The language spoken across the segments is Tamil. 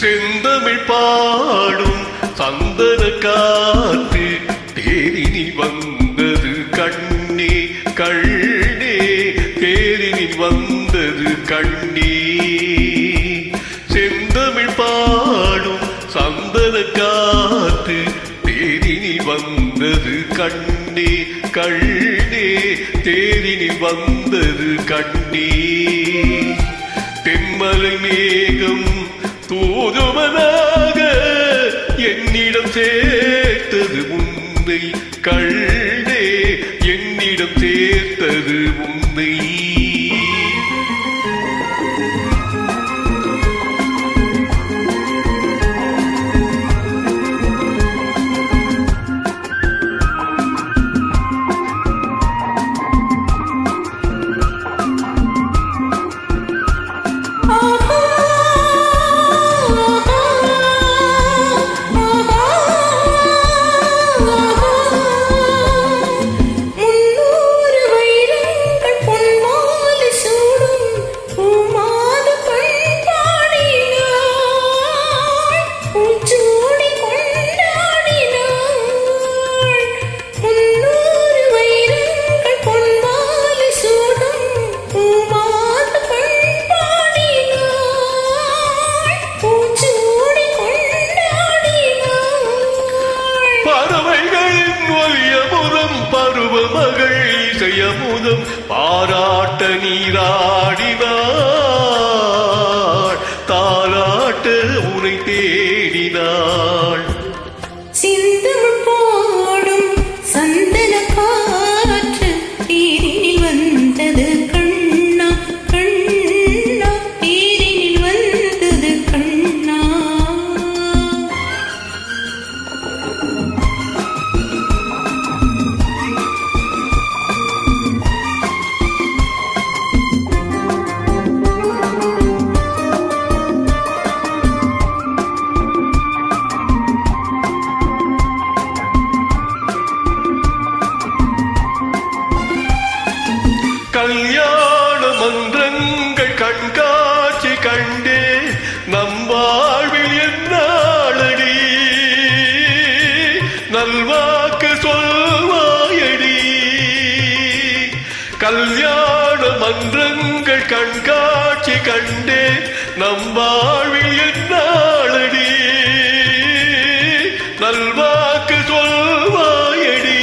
செந்தமிழ் பாடும் சந்தன காத்து தேரினில் வந்தது கண்ணே கண்ணே, தேரினில் வந்தது கண்ணே. செந்தமிழ் பாடும் சந்தன காத்து தேரினில் வந்தது கண்ணே கண்ணே, தேரினில் வந்தது கண்ணே. தென்மலை மேகம் தூதுவனாக என்னிடம் சேர்த்தது உன்னை கண்ணே, என்னிடம் சேர்த்தது உன்னை. பருவமகள் இசையமுதம் பாராட்ட நீராடினாள், தாராட்ட உனை தேடினாள். சிந்தமிழ் பாடும் சந்தன காற்று தேரினில் வந்தது கண்ணா கண்ணா, தேரினில் வந்தது கண்ணா. கல்யாண மன்றங்கள் கண்காட்சி கண்டே நம் வாழ்வில் என்னாளடி, நல்வாக்கு சொல்வாயடி. கல்யாண மன்றங்கள் கண்காட்சி கண்டே நம் வாழ்வில் என்னாளடி, நல்வாக்கு சொல்வாயடி.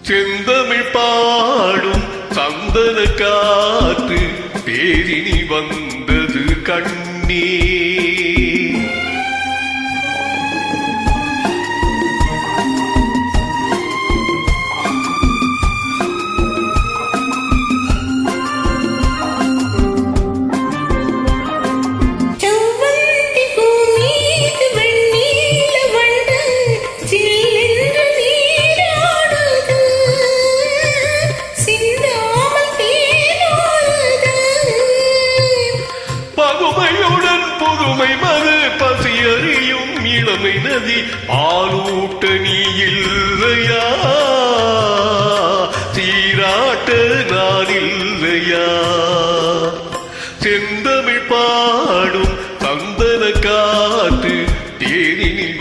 செந்தமிழ் பாடும் சந்தன காத்து தேரினில் வந்தது கண்ணே. புதுமை மறு பசியறியும் இளமை நதி பாலூட்ட நீ இல்லையா, சீராட்ட நான் இல்லையா. செந்தமிழ் பாடும் சந்தன காத்து தேனில்